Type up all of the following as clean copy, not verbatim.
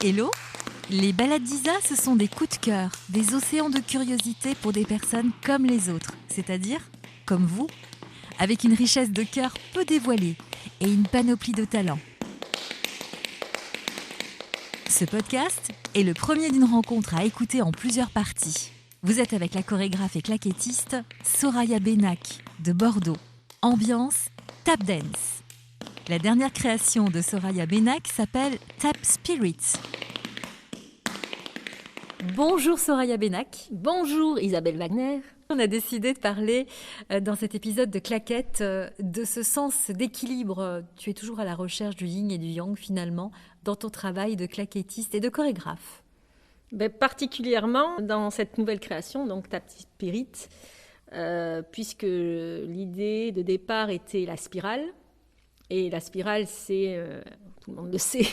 Hello! Les balades d'Isa, ce sont des coups de cœur, des océans de curiosité pour des personnes comme les autres, c'est-à-dire comme vous, avec une richesse de cœur peu dévoilée et une panoplie de talents. Ce podcast est le premier d'une rencontre à écouter en plusieurs parties. Vous êtes avec la chorégraphe et claquettiste Soraya Benak de Bordeaux. Ambiance tap dance. La dernière création de Soraya Benak s'appelle Tap Spirit. Bonjour Soraya Benak. Bonjour Isabelle Wagner. On a décidé de parler dans cet épisode de Claquette de ce sens d'équilibre. Tu es toujours à la recherche du yin et du yang finalement dans ton travail de claquettiste et de chorégraphe. Particulièrement dans cette nouvelle création, donc Tap Spirit, puisque l'idée de départ était la spirale. Et la spirale, c'est, tout le monde le sait,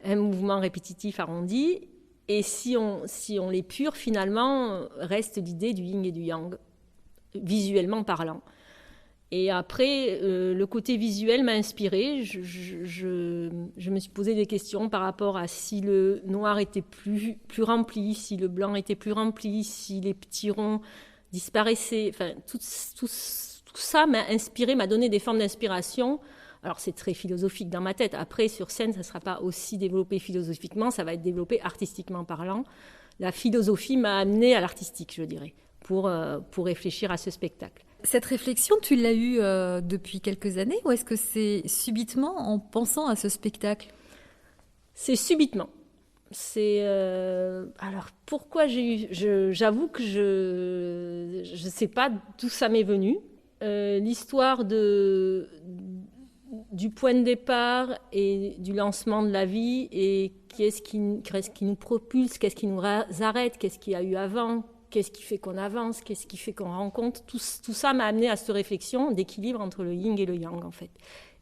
un mouvement répétitif arrondi. Et si on l'épure, finalement, reste l'idée du yin et du yang, visuellement parlant. Et après, le côté visuel m'a inspirée. Je me suis posé des questions par rapport à si le noir était plus rempli, si le blanc était plus rempli, si les petits ronds disparaissaient. Enfin, tout ça m'a inspiré, m'a donné des formes d'inspiration. Alors, c'est très philosophique dans ma tête. Après, sur scène, ça ne sera pas aussi développé philosophiquement, ça va être développé artistiquement parlant. La philosophie m'a amenée à l'artistique, je dirais, pour réfléchir à ce spectacle. Cette réflexion, tu l'as eue depuis quelques années ou est-ce que c'est subitement en pensant à ce spectacle ? C'est subitement. Alors, pourquoi j'avoue que je ne sais pas d'où ça m'est venu. L'histoire du point de départ et du lancement de la vie et qu'est-ce qui nous propulse, qu'est-ce qui nous arrête, qu'est-ce qu'il y a eu avant, qu'est-ce qui fait qu'on avance, qu'est-ce qui fait qu'on rencontre. Tout ça m'a amené à cette réflexion d'équilibre entre le yin et le yang, en fait.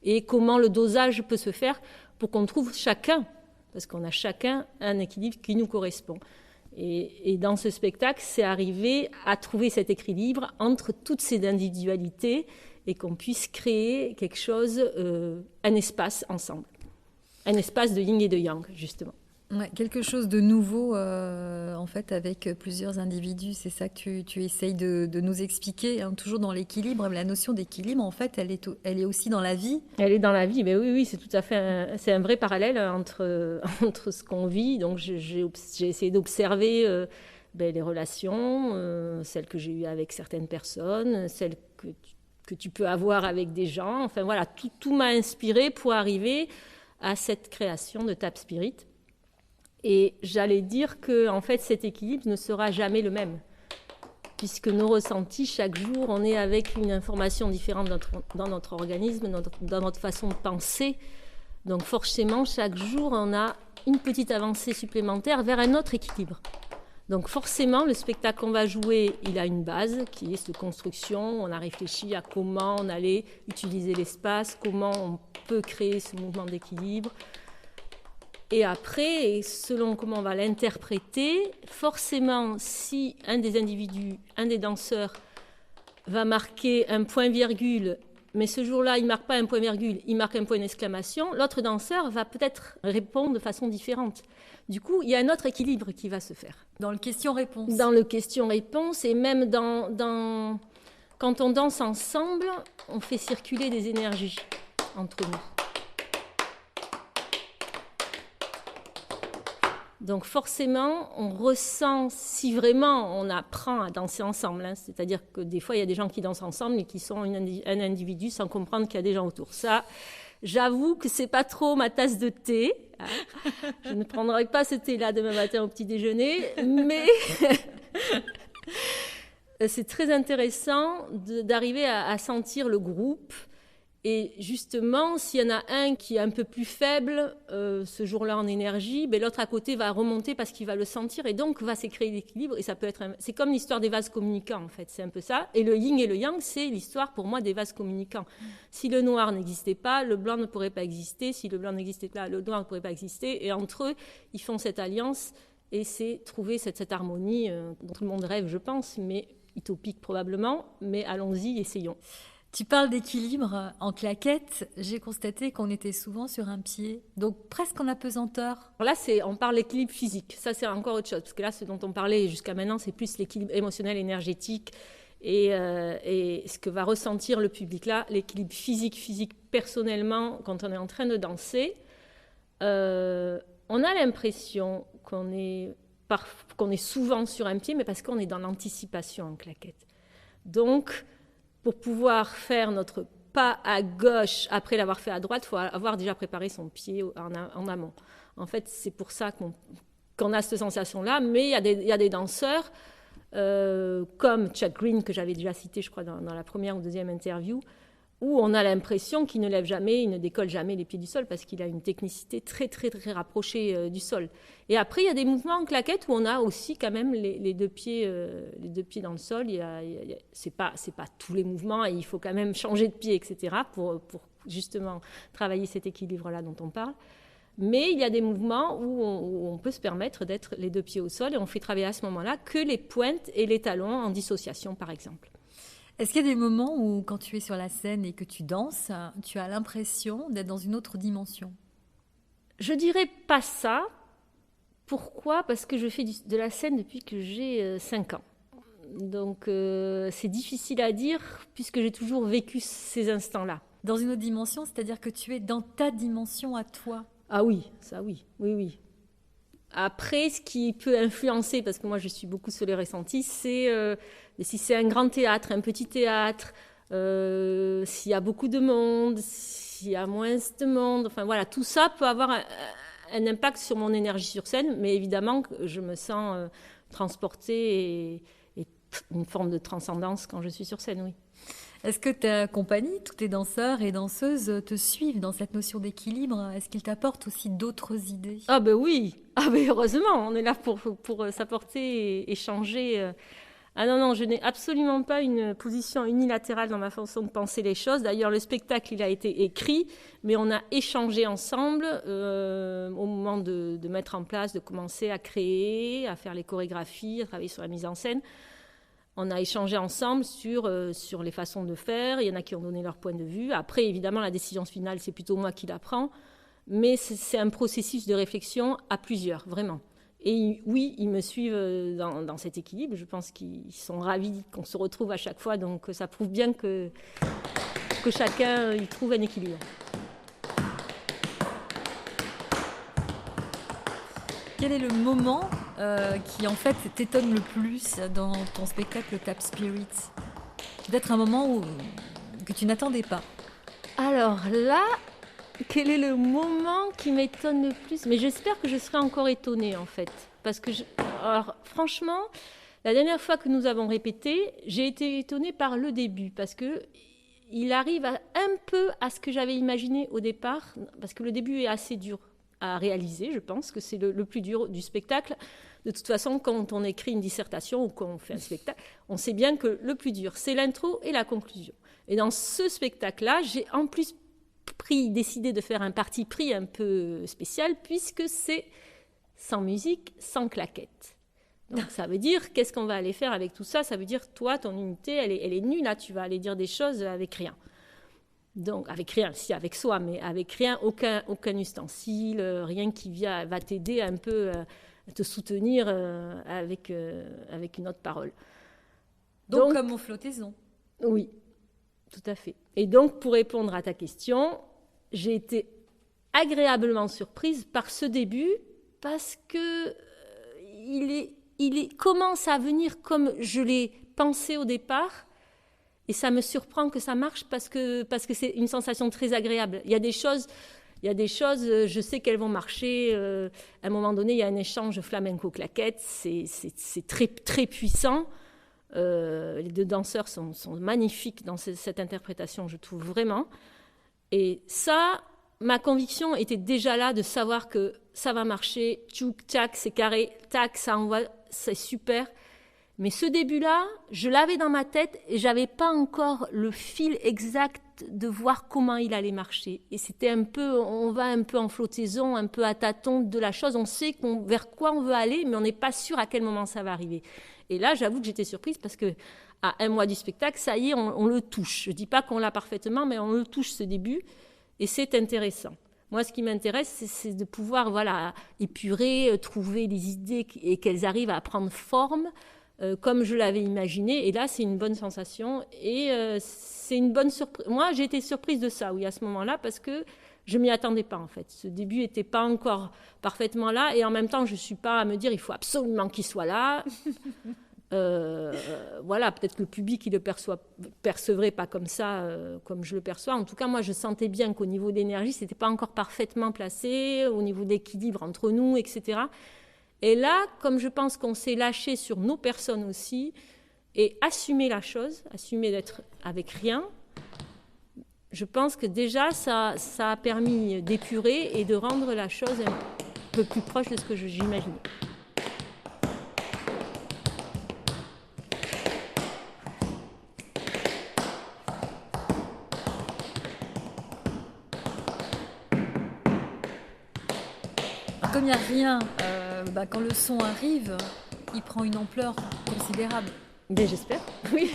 Et comment le dosage peut se faire pour qu'on trouve chacun, parce qu'on a chacun un équilibre qui nous correspond. Et dans ce spectacle, c'est arrivé à trouver cet équilibre entre toutes ces individualités et qu'on puisse créer quelque chose, un espace ensemble. Un espace de yin et de yang, justement. Ouais, quelque chose de nouveau, en fait, avec plusieurs individus. C'est ça que tu essayes de nous expliquer, hein, toujours dans l'équilibre. La notion d'équilibre, en fait, elle est aussi dans la vie. Elle est dans la vie, mais oui, c'est tout à fait c'est un vrai parallèle entre ce qu'on vit. Donc, j'ai essayé d'observer les relations, celles que j'ai eues avec certaines personnes, celles que tu peux avoir avec des gens. Enfin, voilà, tout m'a inspiré pour arriver à cette création de Tap Spirit. Et j'allais dire que, en fait, cet équilibre ne sera jamais le même. Puisque nos ressentis, chaque jour, on est avec une information différente dans notre organisme, dans notre façon de penser. Donc forcément, chaque jour, on a une petite avancée supplémentaire vers un autre équilibre. Donc forcément, le spectacle qu'on va jouer, il a une base qui est de construction. On a réfléchi à comment on allait utiliser l'espace, comment on peut créer ce mouvement d'équilibre. Et après, selon comment on va l'interpréter, forcément, si un des individus, un des danseurs, va marquer un point-virgule, mais ce jour-là, il ne marque pas un point-virgule, il marque un point d'exclamation, l'autre danseur va peut-être répondre de façon différente. Du coup, il y a un autre équilibre qui va se faire. Dans le question-réponse. Dans le question-réponse et même quand on danse ensemble, on fait circuler des énergies entre nous. Donc forcément, on ressent, si vraiment on apprend à danser ensemble, hein, c'est-à-dire que des fois, il y a des gens qui dansent ensemble mais qui sont un individu sans comprendre qu'il y a des gens autour. Ça, j'avoue que c'est pas trop ma tasse de thé. Hein. Je ne prendrai pas ce thé-là demain matin au petit déjeuner, mais c'est très intéressant d'arriver à sentir le groupe. Et justement, s'il y en a un qui est un peu plus faible ce jour-là en énergie, l'autre à côté va remonter parce qu'il va le sentir et donc va se créer l'équilibre. Et ça peut être c'est comme l'histoire des vases communicants, en fait. C'est un peu ça. Et le yin et le yang, c'est l'histoire pour moi des vases communicants. Si le noir n'existait pas, le blanc ne pourrait pas exister. Si le blanc n'existait pas, le noir ne pourrait pas exister. Et entre eux, ils font cette alliance et c'est trouver cette harmonie dont tout le monde rêve, je pense, mais utopique probablement. Mais allons-y, essayons. Tu parles d'équilibre en claquette. J'ai constaté qu'on était souvent sur un pied, donc presque en apesanteur. Alors là, on parle d'équilibre physique. Ça, c'est encore autre chose. Parce que là, ce dont on parlait jusqu'à maintenant, c'est plus l'équilibre émotionnel, énergétique et ce que va ressentir le public. Là, l'équilibre physique, personnellement, quand on est en train de danser, on a l'impression qu'on est souvent sur un pied, mais parce qu'on est dans l'anticipation en claquette. Donc, pour pouvoir faire notre pas à gauche après l'avoir fait à droite, il faut avoir déjà préparé son pied en amont. En fait, c'est pour ça qu'on a cette sensation-là, mais il y a des danseurs, comme Chad Green, que j'avais déjà cité, je crois, dans la première ou deuxième interview, où on a l'impression qu'il ne lève jamais, il ne décolle jamais les pieds du sol, parce qu'il a une technicité très, très, très rapprochée du sol. Et après, il y a des mouvements en claquette où on a aussi quand même les deux pieds dans le sol. C'est pas tous les mouvements, et il faut quand même changer de pied, etc., pour justement travailler cet équilibre-là dont on parle. Mais il y a des mouvements où on peut se permettre d'être les deux pieds au sol, et on fait travailler à ce moment-là que les pointes et les talons en dissociation, par exemple. Est-ce qu'il y a des moments où, quand tu es sur la scène et que tu danses, tu as l'impression d'être dans une autre dimension? Je dirais pas ça. Pourquoi ? Parce que je fais de la scène depuis que j'ai 5 ans. Donc c'est difficile à dire puisque j'ai toujours vécu ces instants-là. Dans une autre dimension, c'est-à-dire que tu es dans ta dimension à toi? Ah oui, ça oui, oui. Après, ce qui peut influencer, parce que moi je suis beaucoup sur les ressentis, c'est si c'est un grand théâtre, un petit théâtre, s'il y a beaucoup de monde, s'il y a moins de monde, enfin voilà, tout ça peut avoir un impact sur mon énergie sur scène, mais évidemment je me sens transportée et une forme de transcendance quand je suis sur scène, oui. Est-ce que ta compagnie, tous tes danseurs et danseuses te suivent dans cette notion d'équilibre? Est-ce qu'ils t'apportent aussi d'autres idées? Ah ben oui, ah ben heureusement, on est là pour s'apporter et échanger. Ah non, je n'ai absolument pas une position unilatérale dans ma façon de penser les choses. D'ailleurs, le spectacle, il a été écrit, mais on a échangé ensemble au moment de mettre en place, de commencer à créer, à faire les chorégraphies, à travailler sur la mise en scène. On a échangé ensemble sur les façons de faire. Il y en a qui ont donné leur point de vue. Après, évidemment, la décision finale, c'est plutôt moi qui la prends. Mais c'est un processus de réflexion à plusieurs, vraiment. Et oui, ils me suivent dans cet équilibre. Je pense qu'ils sont ravis qu'on se retrouve à chaque fois. Donc, ça prouve bien que chacun y trouve un équilibre. Quel est le moment qui, en fait, t'étonne le plus dans ton spectacle Tap Spirit? Peut-être un moment que tu n'attendais pas. Alors là, quel est le moment qui m'étonne le plus? Mais j'espère que je serai encore étonnée, en fait. Parce que, alors, franchement, la dernière fois que nous avons répété, j'ai été étonnée par le début. Parce qu'il arrive un peu à ce que j'avais imaginé au départ. Parce que le début est assez dur à réaliser, je pense que c'est le plus dur du spectacle. De toute façon, quand on écrit une dissertation ou quand on fait un spectacle, on sait bien que le plus dur, c'est l'intro et la conclusion. Et dans ce spectacle-là, j'ai en plus décidé de faire un parti pris un peu spécial, puisque c'est sans musique, sans claquette. Donc ça veut dire, qu'est-ce qu'on va aller faire avec tout ça? Ça veut dire, toi, ton unité, elle est nulle, là, tu vas aller dire des choses avec rien. Donc, avec rien, si, avec soi, mais avec rien, aucun ustensile, rien qui va t'aider un peu à te soutenir avec une autre parole. Donc comme aux flottaisons. Oui, tout à fait. Et donc, pour répondre à ta question, j'ai été agréablement surprise par ce début, parce que il commence à venir comme je l'ai pensé au départ. Et ça me surprend que ça marche parce que c'est une sensation très agréable. Il y a des choses, je sais qu'elles vont marcher. À un moment donné, il y a un échange flamenco-claquette. C'est très, très puissant. Les deux danseurs sont magnifiques dans cette interprétation, je trouve vraiment. Et ça, ma conviction était déjà là de savoir que ça va marcher. Tchouk, tchac, c'est carré. Tac, ça envoie, c'est super. Mais ce début-là, je l'avais dans ma tête et j'avais pas encore le fil exact de voir comment il allait marcher. Et c'était on va un peu en flottaison, un peu à tâtons de la chose. On sait vers quoi on veut aller, mais on n'est pas sûr à quel moment ça va arriver. Et là, j'avoue que j'étais surprise parce que à 1 mois du spectacle, ça y est, on le touche. Je ne dis pas qu'on l'a parfaitement, mais on le touche ce début, et c'est intéressant. Moi, ce qui m'intéresse, c'est de pouvoir épurer, trouver des idées et qu'elles arrivent à prendre forme comme je l'avais imaginé. Et là, c'est une bonne sensation et c'est une bonne surprise. Moi, j'ai été surprise de ça, oui, à ce moment-là, parce que je ne m'y attendais pas, en fait. Ce début n'était pas encore parfaitement là et en même temps, je ne suis pas à me dire il faut absolument qu'il soit là. Voilà, peut-être que le public il le percevrait pas comme ça, comme je le perçois. En tout cas, moi, je sentais bien qu'au niveau d'énergie, c'était pas encore parfaitement placé, au niveau d'équilibre entre nous, etc. Et là, comme je pense qu'on s'est lâché sur nos personnes aussi et assumer la chose, assumer d'être avec rien, je pense que déjà ça a permis d'épurer et de rendre la chose un peu plus proche de ce que j'imaginais. Comme il n'y a rien, quand le son arrive, il prend une ampleur considérable. Mais j'espère, oui.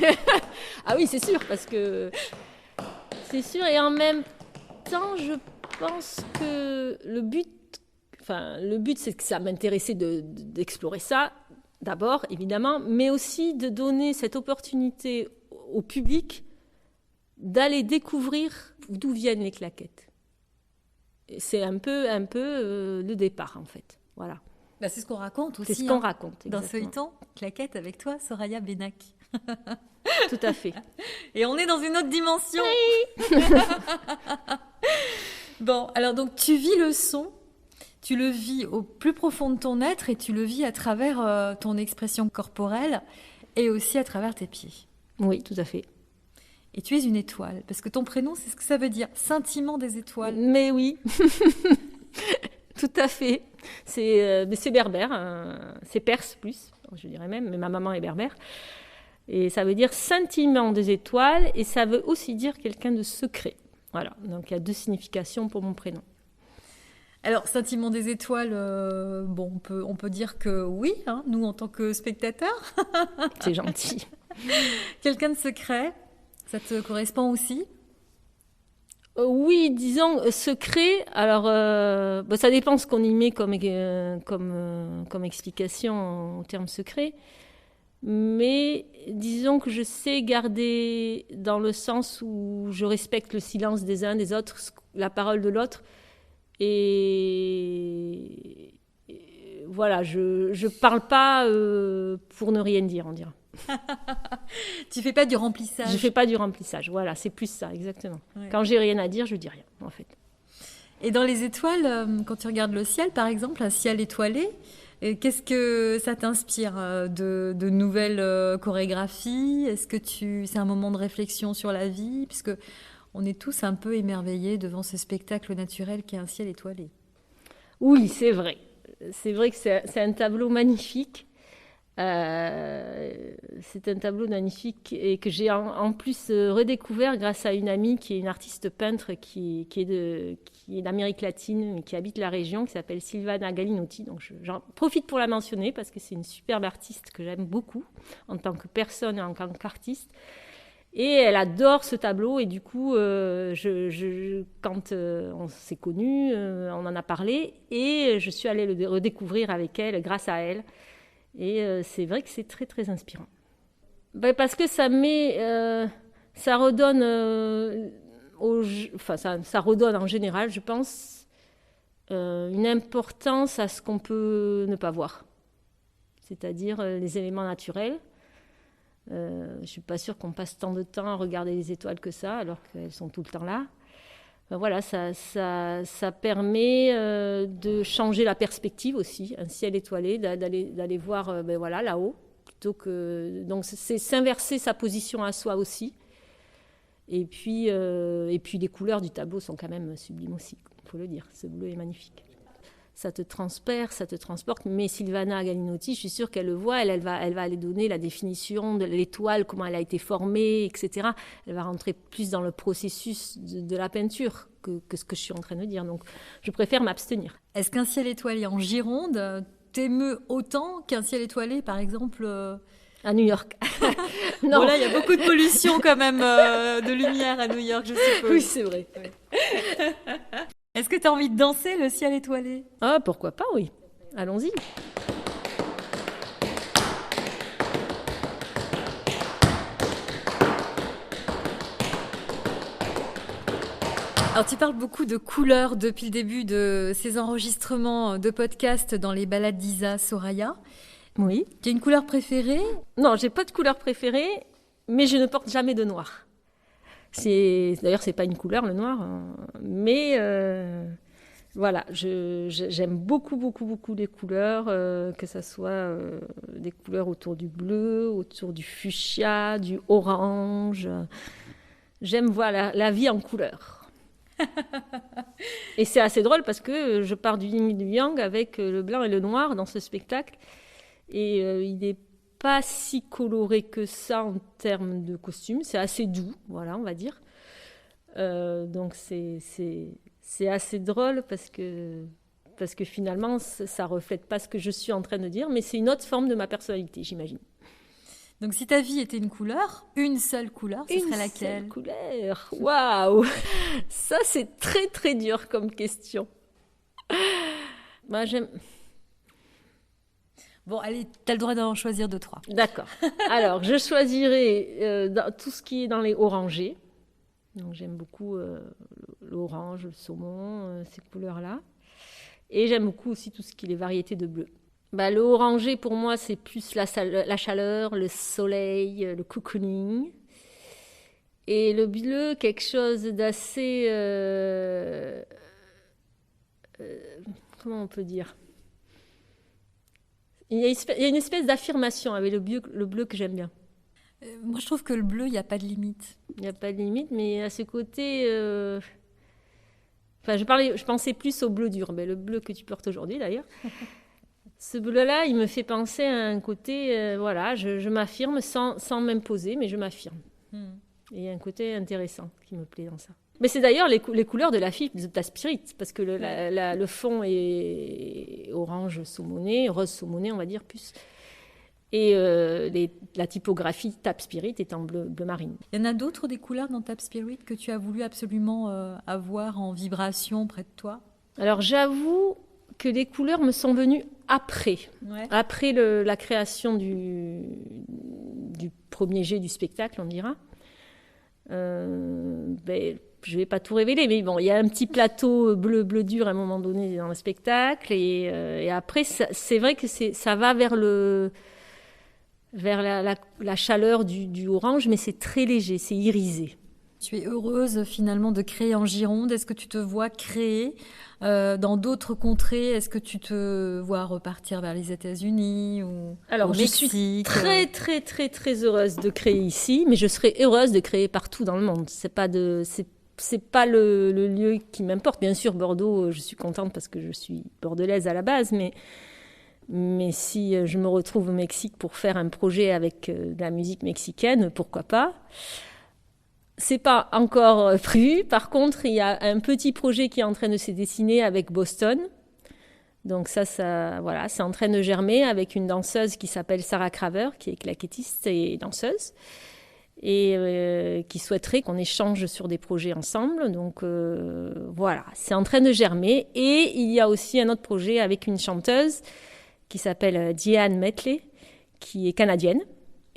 Ah oui, c'est sûr, parce que c'est sûr. Et en même temps, je pense que le but, c'est que ça m'intéressait d'explorer ça, d'abord, évidemment, mais aussi de donner cette opportunité au public d'aller découvrir d'où viennent les claquettes. C'est un peu le départ, en fait. Voilà. C'est ce qu'on raconte aussi. C'est ce qu'on raconte, dans Feuilleton, Claquettes avec toi, Soraya Bénac. Tout à fait. Et on est dans une autre dimension. Oui. Bon, alors donc tu vis le son, tu le vis au plus profond de ton être et tu le vis à travers ton expression corporelle et aussi à travers tes pieds. Oui, tout à fait. Et tu es une étoile, parce que ton prénom, c'est ce que ça veut dire, scintillement des étoiles. Mais oui, tout à fait. C'est berbère, c'est perse plus, je dirais même, mais ma maman est berbère. Et ça veut dire scintillement des étoiles, et ça veut aussi dire quelqu'un de secret. Voilà, donc il y a 2 significations pour mon prénom. Alors, scintillement des étoiles, on peut dire que oui, hein, nous en tant que spectateurs. C'est gentil. Quelqu'un de secret. Ça te correspond aussi ? Oui, disons secret. Alors, ça dépend ce qu'on y met comme explication au terme secret. Mais disons que je sais garder dans le sens où je respecte le silence des uns, des autres, la parole de l'autre. Et voilà, je parle pas pour ne rien dire, on dirait. Tu fais pas du remplissage. Je fais pas du remplissage, voilà, c'est plus ça, exactement. Ouais. Quand j'ai rien à dire, je dis rien, en fait. Et dans les étoiles, quand tu regardes le ciel, par exemple, un ciel étoilé, qu'est-ce que ça t'inspire de nouvelles chorégraphies ? Est-ce que c'est un moment de réflexion sur la vie ? Puisque on est tous un peu émerveillés devant ce spectacle naturel qu'est un ciel étoilé. Oui, c'est vrai. C'est vrai que c'est un tableau magnifique. C'est un tableau magnifique et que j'ai en plus redécouvert grâce à une amie qui est une artiste peintre qui est d'Amérique latine mais qui habite la région, qui s'appelle Silvana Galinotti. Donc j'en profite pour la mentionner parce que c'est une superbe artiste que j'aime beaucoup en tant que personne et en tant qu'artiste. Et elle adore ce tableau et du coup, quand on s'est connus, on en a parlé et je suis allée le redécouvrir avec elle grâce à elle. Et c'est vrai que c'est très, très inspirant. Parce que ça redonne, ça redonne en général, je pense, une importance à ce qu'on peut ne pas voir. C'est-à-dire les éléments naturels. Je ne suis pas sûre qu'on passe tant de temps à regarder les étoiles que ça, alors qu'elles sont tout le temps là. Voilà, ça permet de changer la perspective aussi, un ciel étoilé, d'aller voir là-haut, plutôt que donc c'est s'inverser sa position à soi aussi. Et puis les couleurs du tableau sont quand même sublimes aussi, il faut le dire. Ce bleu est magnifique. Ça te transperce, ça te transporte. Mais Silvana Galinotti, je suis sûre qu'elle le voit. Elle va aller donner la définition de l'étoile, comment elle a été formée, etc. Elle va rentrer plus dans le processus de la peinture que ce que je suis en train de dire. Donc, je préfère m'abstenir. Est-ce qu'un ciel étoilé en Gironde t'émeut autant qu'un ciel étoilé, par exemple, À New York. Non. Bon, là, il y a beaucoup de pollution quand même, de lumière à New York, je suppose. Oui, c'est vrai. Est-ce que tu as envie de danser le ciel étoilé? Ah, pourquoi pas, oui. Allons-y. Alors, tu parles beaucoup de couleurs depuis le début de ces enregistrements de podcasts dans les balades d'Isa, Soraya. Oui. Tu as une couleur préférée? Non, j'ai pas de couleur préférée, mais je ne porte jamais de noir. D'ailleurs, c'est pas une couleur, le noir, hein. Mais voilà, j'aime beaucoup, beaucoup, beaucoup les couleurs, que ce soit des couleurs autour du bleu, autour du fuchsia, du orange. J'aime voir la vie en couleurs. Et c'est assez drôle parce que je pars du yin et du yang avec le blanc et le noir dans ce spectacle. Et il n'est pas si coloré que ça en termes de costume. C'est assez doux, voilà, on va dire. Donc c'est assez drôle parce que finalement, ça ne reflète pas ce que je suis en train de dire, mais c'est une autre forme de ma personnalité, j'imagine. Donc si ta vie était une seule couleur, ce serait laquelle? Une seule couleur. Waouh! Ça, c'est très très dur comme question. Moi, j'aime... Bon, allez, tu as le droit d'en choisir 2-3. D'accord. Alors, je choisirais tout ce qui est dans les orangés. Donc, j'aime beaucoup l'orange, le saumon, ces couleurs-là. Et j'aime beaucoup aussi tout ce qui est les variétés de bleu. Le orangé, pour moi, c'est plus la chaleur, le soleil, le cocooning. Et le bleu, quelque chose d'assez... comment on peut dire? Il y a une espèce d'affirmation avec le bleu que j'aime bien. Moi, je trouve que le bleu, il n'y a pas de limite. Il n'y a pas de limite, mais à ce côté... Enfin, je pensais plus au bleu dur, mais le bleu que tu portes aujourd'hui, d'ailleurs. Ce bleu-là, il me fait penser à un côté... voilà, je m'affirme sans m'imposer, mais je m'affirme. Et il y a un côté intéressant qui me plaît dans ça. Mais c'est d'ailleurs les couleurs de la fiche de ta spirit, parce que le fond est orange saumoné, rose saumoné, on va dire plus. Et la typographie Tap Spirit est en bleu marine. Il y en a d'autres des couleurs dans Tap Spirit que tu as voulu absolument avoir en vibration près de toi? Alors j'avoue que les couleurs me sont venues après. Ouais. Après la création du premier jet du spectacle, on dira. Je ne vais pas tout révéler, mais bon, il y a un petit plateau bleu dur à un moment donné dans le spectacle. Et après, c'est vrai que ça va vers la chaleur du orange, mais c'est très léger, c'est irisé. Tu es heureuse finalement de créer en Gironde. Est-ce que tu te vois créer dans d'autres contrées? Est-ce que tu te vois repartir vers les États-Unis ou au Mexique? Je suis très très très très heureuse de créer ici, mais je serais heureuse de créer partout dans le monde. C'est pas le lieu qui m'importe. Bien sûr, Bordeaux, je suis contente parce que je suis bordelaise à la base, mais si je me retrouve au Mexique pour faire un projet avec de la musique mexicaine, pourquoi pas? C'est pas encore prévu. Par contre, il y a un petit projet qui est en train de se dessiner avec Boston. Donc voilà, c'est en train de germer avec une danseuse qui s'appelle Sarah Craver, qui est claquettiste et danseuse, et qui souhaiterait qu'on échange sur des projets ensemble. Donc voilà, c'est en train de germer. Et il y a aussi un autre projet avec une chanteuse qui s'appelle Diane Metley, qui est canadienne.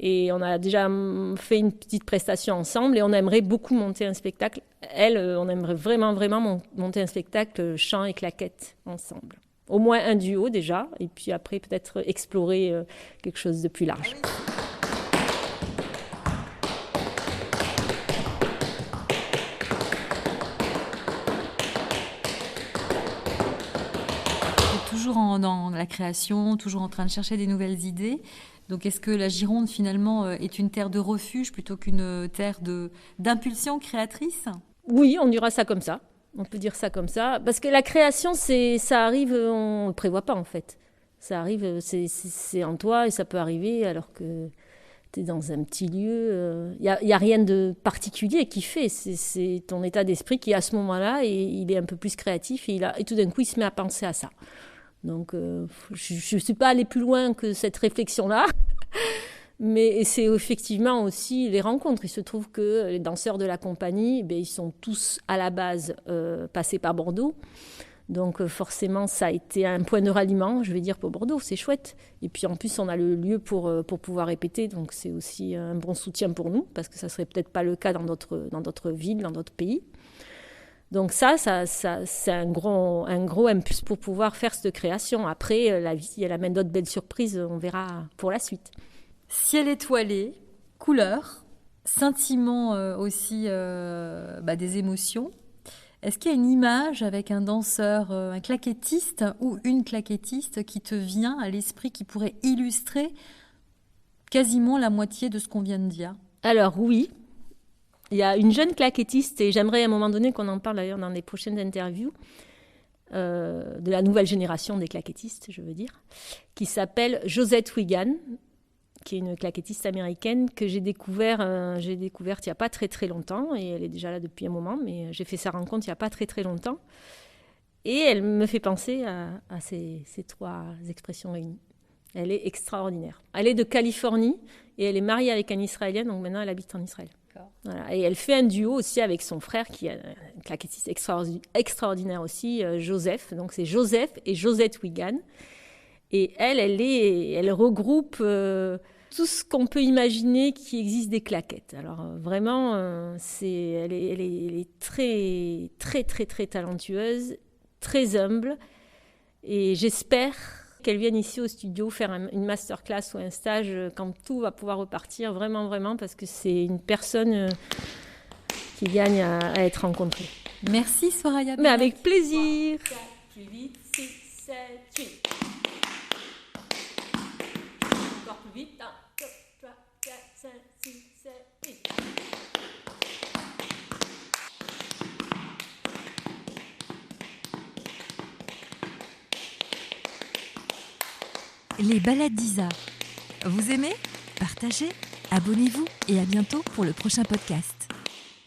Et on a déjà fait une petite prestation ensemble et on aimerait beaucoup monter un spectacle. On aimerait vraiment, vraiment monter un spectacle chant et claquettes ensemble. Au moins un duo déjà, et puis après peut-être explorer quelque chose de plus large. Toujours dans la création, toujours en train de chercher des nouvelles idées. Donc est-ce que la Gironde finalement est une terre de refuge plutôt qu'une terre d'impulsion créatrice? Oui, on dira ça comme ça. On peut dire ça comme ça. Parce que la création, ça arrive, on ne le prévoit pas en fait. Ça arrive, c'est en toi et ça peut arriver alors que tu es dans un petit lieu. Il n'y a rien de particulier qui fait. C'est ton état d'esprit qui à ce moment-là, et il est un peu plus créatif et tout d'un coup, il se met à penser à ça. Donc, je ne suis pas allée plus loin que cette réflexion-là. Mais c'est effectivement aussi les rencontres. Il se trouve que les danseurs de la compagnie, ils sont tous à la base passés par Bordeaux. Donc forcément, ça a été un point de ralliement, je vais dire, pour Bordeaux, c'est chouette. Et puis en plus, on a le lieu pour pouvoir répéter, donc c'est aussi un bon soutien pour nous, parce que ça ne serait peut-être pas le cas dans d'autres villes, dans d'autres pays. Donc ça c'est un gros impulse pour pouvoir faire cette création. Après, la vie, elle amène d'autres belles surprises, on verra pour la suite. Ciel étoilé, couleurs, scintillement aussi des émotions. Est-ce qu'il y a une image avec un danseur, un claquettiste ou une claquettiste qui te vient à l'esprit, qui pourrait illustrer quasiment la moitié de ce qu'on vient de dire ? Alors oui, il y a une jeune claquettiste, et j'aimerais à un moment donné qu'on en parle d'ailleurs dans les prochaines interviews, de la nouvelle génération des claquettistes, je veux dire, qui s'appelle Josette Wigan, qui est une claquettiste américaine que j'ai découverte il n'y a pas très très longtemps, et elle est déjà là depuis un moment, mais j'ai fait sa rencontre il n'y a pas très très longtemps, et elle me fait penser à ces trois expressions réunies. Elle est extraordinaire. Elle est de Californie, et elle est mariée avec un Israélien, donc maintenant elle habite en Israël. Voilà. Et elle fait un duo aussi avec son frère, qui est un claquettiste extraordinaire aussi, Joseph. Donc c'est Joseph et Josette Wigan. Et elle regroupe tout ce qu'on peut imaginer qui existe des claquettes. Alors vraiment, elle est très, très, très, très talentueuse, très humble. Et j'espère qu'elle vienne ici au studio faire une masterclass ou un stage quand tout va pouvoir repartir, vraiment, vraiment, parce que c'est une personne qui gagne à être rencontrée. Merci Soraya Benac. Mais avec plaisir. 4, 8, 6, 7, 8. Encore plus vite. 1, 2, 3, 4, 5, 6, 7, 8. Les balades d'Isa. Vous aimez ? Partagez, abonnez-vous et à bientôt pour le prochain podcast.